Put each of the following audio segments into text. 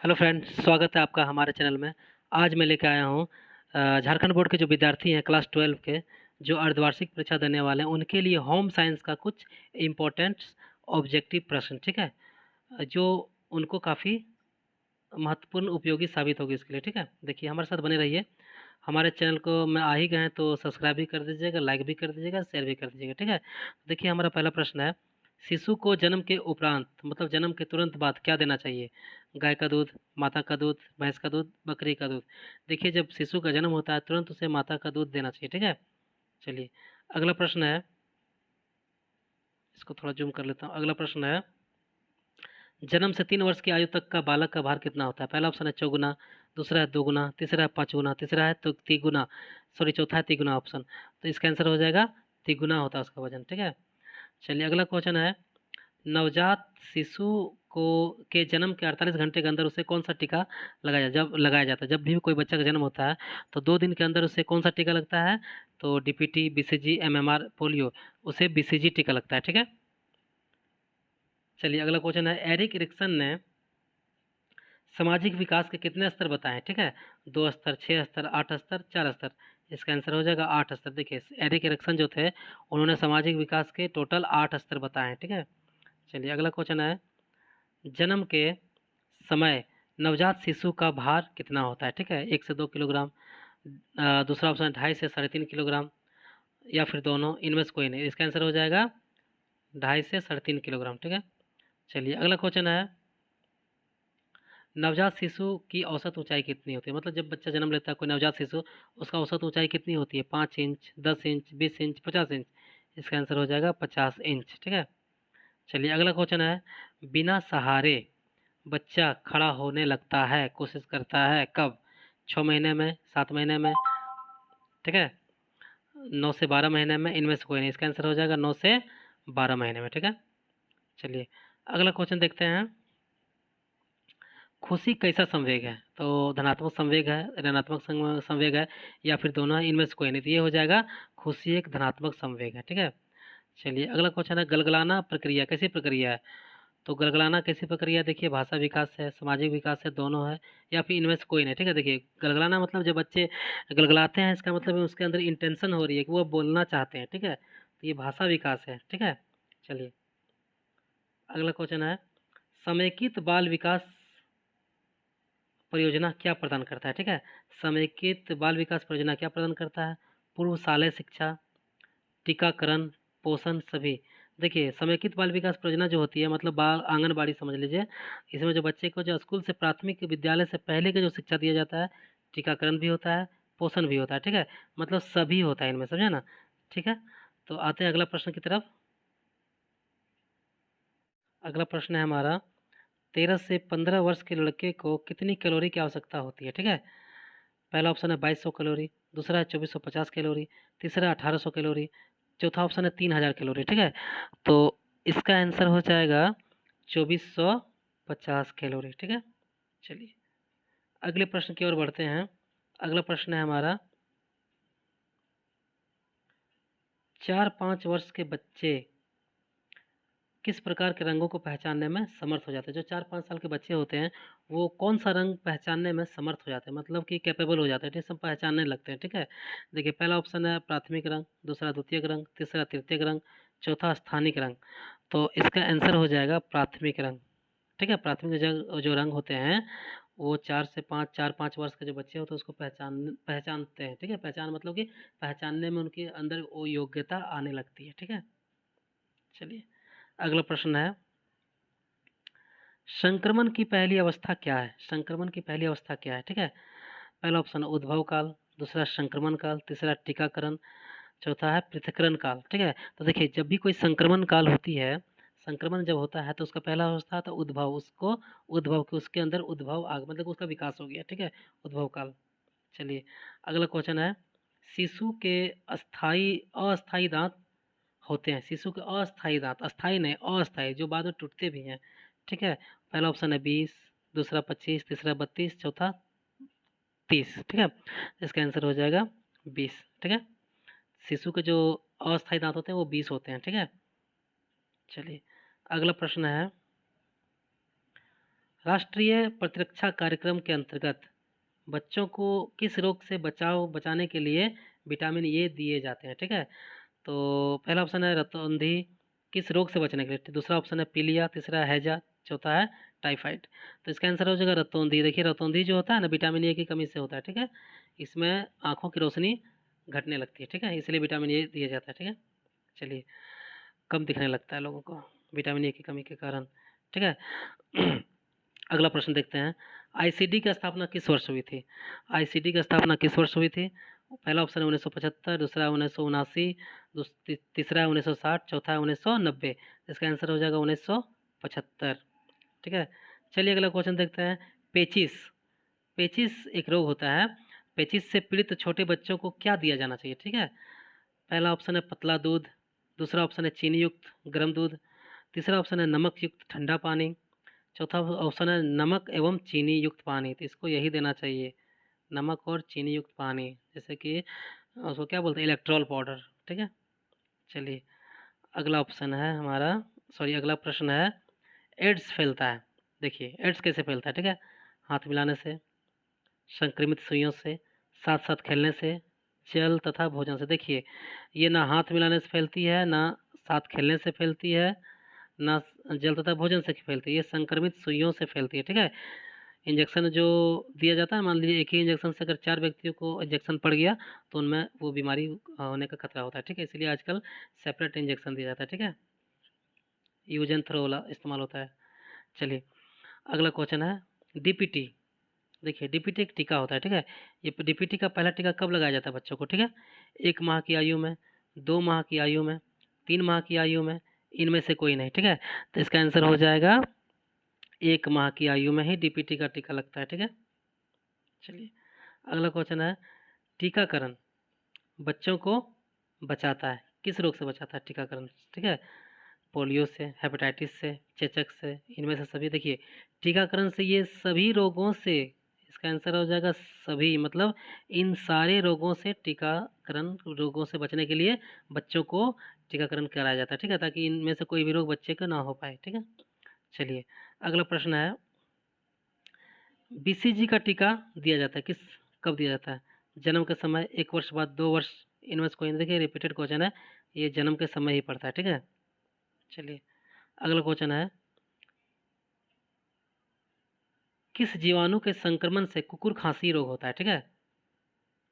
Hello friend, स्वागत है आपका हमारे चैनल में। आज मैं लेके आया हूँ झारखंड बोर्ड के जो विद्यार्थी हैं क्लास 12 के, जो अर्धवार्षिक परीक्षा देने वाले हैं, उनके लिए होम साइंस का कुछ इम्पोर्टेंट ऑब्जेक्टिव प्रश्न, ठीक है, जो उनको काफ़ी महत्वपूर्ण उपयोगी साबित होगी इसके लिए। ठीक है, देखिए हमारे साथ बने रहिए। हमारे चैनल को में आ ही गए हैं तो सब्सक्राइब भी कर दीजिएगा, लाइक भी कर दीजिएगा, शेयर भी कर दीजिएगा। ठीक है, देखिए हमारा पहला प्रश्न है, शिशु को जन्म के उपरांत मतलब जन्म के तुरंत बाद क्या देना चाहिए? गाय का दूध, माता का दूध, भैंस का दूध, बकरी का दूध। देखिए जब शिशु का जन्म होता है तुरंत उसे माता का दूध देना चाहिए। ठीक है, चलिए अगला प्रश्न है, इसको थोड़ा जूम कर लेता हूँ। अगला प्रश्न है, जन्म से 3 वर्ष की आयु तक का बालक का भार कितना होता है? पहला ऑप्शन है चौगुना, दूसरा है दोगुना, तीसरा है पाँचगुना, तीसरा है तो तिगुना, सॉरी चौथा है तिगुना ऑप्शन। तो इसका आंसर हो जाएगा तिगुना होता है उसका वजन। ठीक है, चलिए अगला क्वेश्चन है, नवजात शिशु को के जन्म के 48 घंटे के अंदर उसे कौन सा टीका लगाया जाता है? जब भी कोई बच्चा का जन्म होता है तो 2 दिन के अंदर उसे कौन सा टीका लगता है? तो डीपीटी, बीसीजी, एमएमआर, पोलियो, उसे बीसीजी टीका लगता है। ठीक है, चलिए अगला क्वेश्चन है, एरिक एरिक्सन ने सामाजिक विकास के कितने स्तर बताएं? ठीक है, 2 स्तर, 6 स्तर, 8 स्तर, 4 स्तर। इसका आंसर हो जाएगा 8 स्तर। देखिए एरिक एरिक्सन जो थे उन्होंने सामाजिक विकास के टोटल 8 स्तर बताए हैं। ठीक है, चलिए अगला क्वेश्चन है, जन्म के समय नवजात शिशु का भार कितना होता है? ठीक है, 1 से 2 किलोग्राम, दूसरा ऑप्शन 2.5 से 3.5 किलोग्राम, या फिर दोनों, इनमें से कोई नहीं। इसका आंसर हो जाएगा 2.5 से 3.5 किलोग्राम। ठीक है, चलिए अगला क्वेश्चन है, नवजात शिशु की औसत ऊंचाई कितनी होती है? मतलब जब बच्चा जन्म लेता है कोई नवजात शिशु, उसका औसत ऊंचाई कितनी होती है? 5 इंच, 10 इंच, 20 इंच, 50 इंच। इसका आंसर हो जाएगा 50 इंच। ठीक है, चलिए अगला क्वेश्चन है, बिना सहारे बच्चा खड़ा होने लगता है, कोशिश करता है कब? 6 महीने में, 7 महीने में, ठीक है, 9 से 12 महीने में, इनमें से कोई नहीं। इसका आंसर हो जाएगा 9 से 12 महीने में। ठीक है, चलिए अगला क्वेश्चन देखते हैं, खुशी कैसा संवेग है? तो धनात्मक संवेग है, ऋणात्मक संवेग है, या फिर दोनों है, इनमें से कोई नहीं। तो ये हो जाएगा खुशी एक धनात्मक संवेग है। ठीक है, चलिए अगला क्वेश्चन है, गलगलाना प्रक्रिया कैसी प्रक्रिया है? तो गलगलाना कैसी प्रक्रिया है? देखिए भाषा विकास है, सामाजिक विकास है, दोनों है, या फिर इनमें से कोई नहीं। ठीक है, देखिए गलगलाना मतलब जब बच्चे गलगलाते हैं इसका मतलब है उसके अंदर इंटेंशन हो रही है कि वो बोलना चाहते हैं। ठीक है, तो ये भाषा विकास है। ठीक है, चलिए अगला क्वेश्चन है, समेकित बाल विकास परियोजना क्या प्रदान करता है? ठीक है, समेकित बाल विकास परियोजना क्या प्रदान करता है? पूर्व शालेय शिक्षा, टीकाकरण, पोषण, सभी। देखिए समेकित बाल विकास परियोजना जो होती है मतलब बाल आंगनबाड़ी समझ लीजिए, इसमें जो बच्चे को जो स्कूल से प्राथमिक विद्यालय से पहले के जो शिक्षा दिया जाता है, टीकाकरण भी होता है, पोषण भी होता है। ठीक है, मतलब सभी होता है इनमें, समझे ना? ठीक है, तो आते हैं अगला प्रश्न की तरफ। अगला प्रश्न है हमारा, 13 से 15 वर्ष के लड़के को कितनी कैलोरी की आवश्यकता होती है? ठीक है, पहला ऑप्शन है 2200 कैलोरी, दूसरा है 2450 कैलोरी, तीसरा 1800 कैलोरी, चौथा ऑप्शन है 3000 कैलोरी। ठीक है, तो इसका आंसर हो जाएगा 2450 कैलोरी। ठीक है, चलिए अगले प्रश्न की ओर बढ़ते हैं। अगला प्रश्न है हमारा, 4-5 वर्ष के बच्चे किस प्रकार के रंगों को पहचानने में समर्थ हो जाते हैं? जो 4-5 साल के बच्चे होते हैं वो कौन सा रंग पहचानने में समर्थ हो जाते हैं, मतलब कि कैपेबल हो जाते हैं, ठीक, सब पहचानने लगते हैं। ठीक है, देखिए पहला ऑप्शन है प्राथमिक रंग, दूसरा द्वितीयक रंग, तीसरा तृतीयक रंग, चौथा स्थानिक रंग। तो इसका आंसर हो जाएगा प्राथमिक रंग। ठीक है, प्राथमिक जो जो रंग होते हैं वो 4-5 वर्ष के जो बच्चे होते हैं उसको पहचानते हैं। ठीक है, पहचान मतलब कि पहचानने में उनके अंदर वो योग्यता आने लगती है। ठीक है, चलिए अगला प्रश्न है, संक्रमण की पहली अवस्था क्या है? संक्रमण की पहली अवस्था क्या है? ठीक है, पहला ऑप्शन है उद्भव काल, दूसरा संक्रमण काल, तीसरा टीकाकरण, चौथा है पृथक्करण काल। ठीक है, तो देखिए जब भी कोई संक्रमण काल होती है, संक्रमण जब होता है तो उसका पहला अवस्था था उद्भव, उसको उद्भव के उसके अंदर उद्भव आग मतलब उसका विकास हो गया। ठीक है, उद्भव काल। चलिए अगला क्वेश्चन है, शिशु के अस्थाई अस्थाई दांत होते हैं, शिशु के अस्थाई दांत, अस्थाई नहीं अस्थाई, जो बाद में टूटते भी हैं। ठीक है, पहला ऑप्शन है 20, दूसरा 25, तीसरा 32, चौथा 30। ठीक है, इसका आंसर हो जाएगा 20। ठीक है, शिशु के जो अस्थाई दांत होते हैं वो 20 होते हैं। ठीक है, चलिए अगला प्रश्न है, राष्ट्रीय प्रतिरक्षा कार्यक्रम के अंतर्गत बच्चों को किस रोग से बचाने के लिए विटामिन ए दिए जाते हैं, ठीक है। तो पहला ऑप्शन है रतौंधी, किस रोग से बचने के लिए। दूसरा ऑप्शन है पीलिया, तीसरा है हैजा, चौथा है टाइफाइड। तो इसका आंसर हो जाएगा रतौंधी। देखिए रतौंधी जो होता है ना, विटामिन ए की कमी से होता है, ठीक है। इसमें आँखों की रोशनी घटने लगती है, ठीक है, इसलिए विटामिन ए दिया जाता है, ठीक है। चलिए, कम दिखने लगता है लोगों को विटामिन ए की कमी के कारण, ठीक है। अगला प्रश्न देखते हैं, आईसीडी की स्थापना किस वर्ष हुई थी। आईसीडी की स्थापना किस वर्ष हुई थी। पहला ऑप्शन है 1975, दूसरा 1979, तीसरा है 1960, चौथा है 1990। इसका आंसर हो जाएगा 1975, ठीक है। चलिए अगला क्वेश्चन देखते हैं, पेचिस। पेचिस एक रोग होता है, पेचिस से पीड़ित छोटे बच्चों को क्या दिया जाना चाहिए, ठीक है। पहला ऑप्शन है पतला दूध, दूसरा ऑप्शन है चीनी युक्त गर्म दूध, तीसरा ऑप्शन है नमक युक्त ठंडा पानी, चौथा ऑप्शन है नमक एवं चीनी युक्त पानी। तो इसको यही देना चाहिए, नमक और चीनी युक्त पानी, जैसे कि उसको क्या बोलते हैं, इलेक्ट्रॉल पाउडर, ठीक है। चलिए अगला ऑप्शन है हमारा, अगला प्रश्न है, एड्स फैलता है। देखिए एड्स कैसे फैलता है, ठीक है। हाथ मिलाने से, संक्रमित सुइयों से, साथ साथ खेलने से, जल तथा भोजन से। देखिए ये ना हाथ मिलाने से फैलती है, ना साथ खेलने से फैलती है, ना जल तथा भोजन से फैलती है, ये संक्रमित सुइयों से फैलती है, ठीक है। इंजेक्शन जो दिया जाता है, मान लीजिए एक ही इंजेक्शन से अगर 4 व्यक्तियों को इंजेक्शन पड़ गया तो उनमें वो बीमारी होने का खतरा होता है, ठीक है। इसलिए आजकल सेपरेट इंजेक्शन दिया जाता है, ठीक है। यूज एंड थ्रो वाला इस्तेमाल होता है। चलिए अगला क्वेश्चन है, डीपीटी। देखिए डीपीटी एक टीका होता है, ठीक है। ये डीपीटी का पहला टीका कब लगाया जाता है बच्चों को, ठीक है। 1 माह की आयु में, 2 माह की आयु में, 3 माह की आयु में, इनमें से कोई नहीं, ठीक है। तो इसका आंसर हो जाएगा 1 माह की आयु में ही डीपीटी का टीका लगता है, ठीक है। चलिए अगला क्वेश्चन है, टीकाकरण बच्चों को बचाता है, किस रोग से बचाता है टीकाकरण, ठीक है। पोलियो से, हेपेटाइटिस से, चेचक से, इनमें से सभी। देखिए टीकाकरण से ये सभी रोगों से, इसका आंसर हो जाएगा सभी, मतलब इन सारे रोगों से, टीकाकरण रोगों से बचने के लिए बच्चों को टीकाकरण कराया जाता है, ठीक है, ताकि इनमें से कोई भी रोग बच्चे को ना हो पाए, ठीक है। चलिए अगला प्रश्न है, बीसीजी का टीका दिया जाता है किस, कब दिया जाता है। जन्म के समय, 1 वर्ष बाद, 2 वर्ष, इनमें से कोई नहीं। देखिए रिपीटेड क्वेश्चन है, ये जन्म के समय ही पड़ता है, ठीक है। चलिए अगला क्वेश्चन है, किस जीवाणु के संक्रमण से कुकुर खांसी रोग होता है, ठीक है।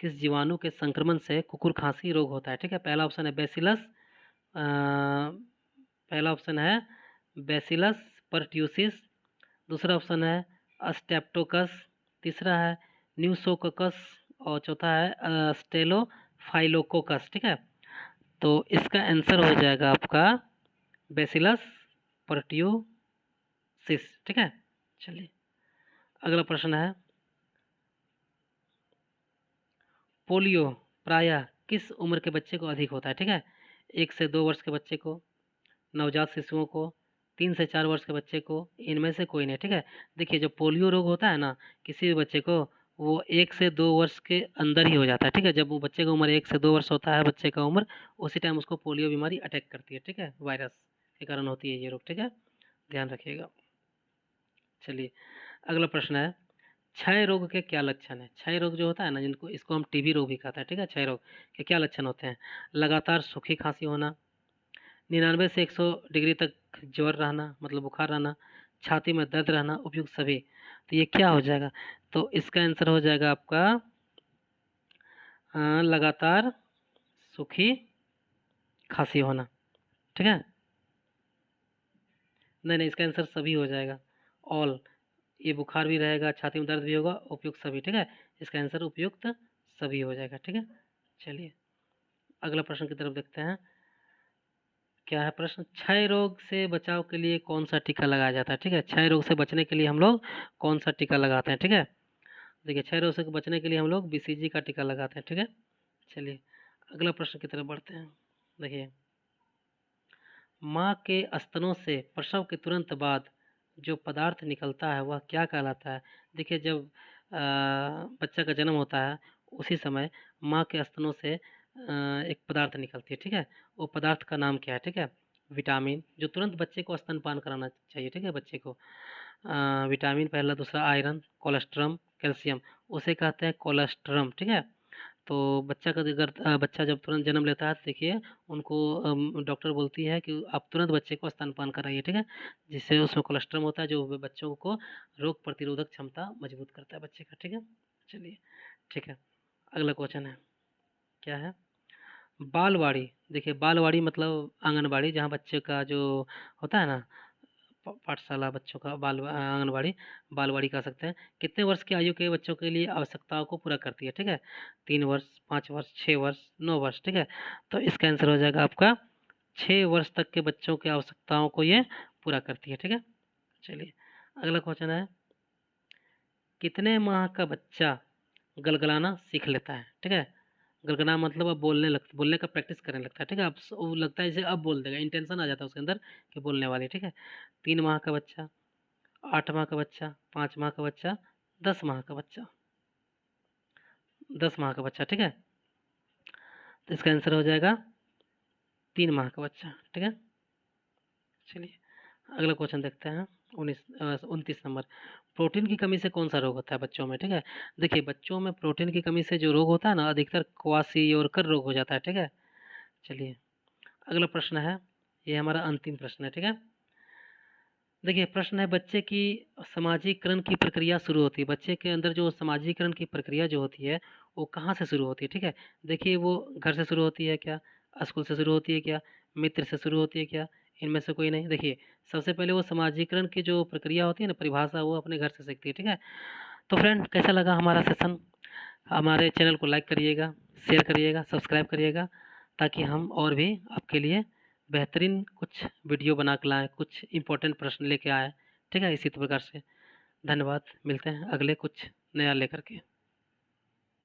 किस जीवाणु के संक्रमण से कुकुर खांसी रोग होता है, ठीक है। पहला ऑप्शन है बेसिलस, पहला ऑप्शन है बेसिलस परट्यूसिस, दूसरा ऑप्शन है स्टेप्टोकस, तीसरा है न्यूसोकोकस और चौथा है स्टेलोफाइलोकोकस, ठीक है। तो इसका आंसर हो जाएगा आपका बेसिलस परट्यूसिस, ठीक है। चलिए अगला प्रश्न है, पोलियो प्रायः किस उम्र के बच्चे को अधिक होता है, ठीक है। 1 से 2 वर्ष के बच्चे को, नवजात शिशुओं को, 3 से 4 वर्ष के बच्चे को, इनमें से कोई नहीं, ठीक है। देखिए जब पोलियो रोग होता है ना किसी भी बच्चे को, वो 1 से 2 वर्ष के अंदर ही हो जाता है, ठीक है। जब वो बच्चे का उम्र 1 से 2 वर्ष होता है, बच्चे का उम्र, उसी टाइम उसको पोलियो बीमारी अटैक करती है, ठीक है। वायरस के कारण होती है ये रोग, ठीक है, ध्यान रखिएगा। चलिए अगला प्रश्न है, क्षय रोग के क्या लक्षण है। क्षय रोग जो होता है ना, जिनको इसको हम टीबी रोग भी कहते हैं, ठीक है। क्षय रोग के क्या लक्षण होते हैं, लगातार सूखी खांसी होना, 99 से 100 डिग्री तक ज्वर रहना, मतलब बुखार रहना, छाती में दर्द रहना, उपयुक्त सभी। तो ये क्या हो जाएगा, तो इसका आंसर हो जाएगा आपका लगातार सूखी खांसी होना, ठीक है। नहीं, इसका आंसर सभी हो जाएगा, ऑल। ये बुखार भी रहेगा, छाती में दर्द भी होगा, उपयुक्त सभी, ठीक है। इसका आंसर उपयुक्त सभी हो जाएगा, ठीक है। चलिए अगला प्रश्न की तरफ देखते हैं, क्या है प्रश्न, क्षय रोग से बचाव के लिए कौन सा टीका लगाया जाता है, ठीक है। क्षय रोग से बचने के लिए हम लोग कौन सा टीका लगाते हैं, ठीक है। देखिए क्षय रोग से बचने के लिए हम लोग बीसीजी का टीका लगाते हैं, ठीक है। चलिए अगला प्रश्न की तरफ बढ़ते हैं। देखिए माँ के स्तनों से प्रसव के तुरंत बाद जो पदार्थ निकलता है वह क्या कहलाता है। देखिए जब बच्चा का जन्म होता है उसी समय माँ के स्तनों से एक पदार्थ निकलती है, ठीक है। वो पदार्थ का नाम क्या है, ठीक है। विटामिन, जो तुरंत बच्चे को स्तनपान कराना चाहिए, ठीक है, बच्चे को। विटामिन पहला, दूसरा आयरन, कोलेस्ट्रम, कैल्शियम, उसे कहते हैं कोलेस्ट्रम, ठीक है। तो बच्चा का अगर बच्चा जब तुरंत जन्म लेता है तो देखिए उनको डॉक्टर बोलती है कि आप तुरंत बच्चे को स्तनपान कराइए, ठीक है, जिससे उसमें कोलेस्ट्रम होता है जो बच्चों को रोग प्रतिरोधक क्षमता मजबूत करता है बच्चे का, ठीक है। चलिए, ठीक है, अगला क्वेश्चन है, क्या है, बालवाड़ी। देखिए बालवाड़ी मतलब आंगनबाड़ी, जहाँ बच्चे का जो होता है ना, पाठशाला बच्चों का आंगनबाड़ी, बालवाड़ी कह सकते हैं। कितने वर्ष की आयु के बच्चों के लिए आवश्यकताओं को पूरा करती है, ठीक है, 3 वर्ष, 5 वर्ष, 6 वर्ष, 9 वर्ष, ठीक है। तो इसका आंसर हो जाएगा आपका 6 वर्ष तक के बच्चों की आवश्यकताओं को ये पूरा करती है, ठीक है। चलिए, अगला क्वेश्चन है, कितने माह का बच्चा गलगलाना सीख लेता है, ठीक है। गलगला मतलब अब बोलने का प्रैक्टिस करने लगता है, ठीक है। अब वो लगता है जैसे अब बोल देगा, इंटेंशन आ जाता है उसके अंदर कि बोलने वाली, ठीक है। 3 माह का बच्चा, 8 माह का बच्चा, 5 माह का बच्चा, 10 माह का बच्चा, 10 माह का बच्चा, ठीक है। तो इसका आंसर हो जाएगा 3 माह का बच्चा, ठीक है। चलिए, अगला क्वेश्चन देखते हैं, 29 नंबर, प्रोटीन की कमी से कौन सा रोग होता है बच्चों में, ठीक है। देखिए बच्चों में प्रोटीन की कमी से जो रोग होता है ना, अधिकतर क्वासियोरकर रोग हो जाता है, ठीक है। चलिए, अगला प्रश्न है, ये हमारा अंतिम प्रश्न है, ठीक है। देखिए प्रश्न है, बच्चे की सामाजिकरण की प्रक्रिया शुरू होती है, बच्चे के अंदर जो सामाजिकरण की प्रक्रिया जो होती है वो कहाँ से शुरू होती है, ठीक है। देखिए वो घर से शुरू होती है क्या, स्कूल से शुरू होती है क्या, मित्र से शुरू होती है क्या, इनमें से कोई नहीं। देखिए सबसे पहले वो सामाजिकरण की जो प्रक्रिया होती है ना, परिभाषा, वो अपने घर से सीखती है, ठीक है। तो फ्रेंड कैसा लगा हमारा सेशन, हमारे चैनल को लाइक करिएगा, शेयर करिएगा, सब्सक्राइब करिएगा, ताकि हम और भी आपके लिए बेहतरीन कुछ वीडियो बना के लाएँ, कुछ इम्पोर्टेंट प्रश्न लेके आएँ, ठीक है, इसी प्रकार से। धन्यवाद, मिलते हैं अगले कुछ नया लेकर के।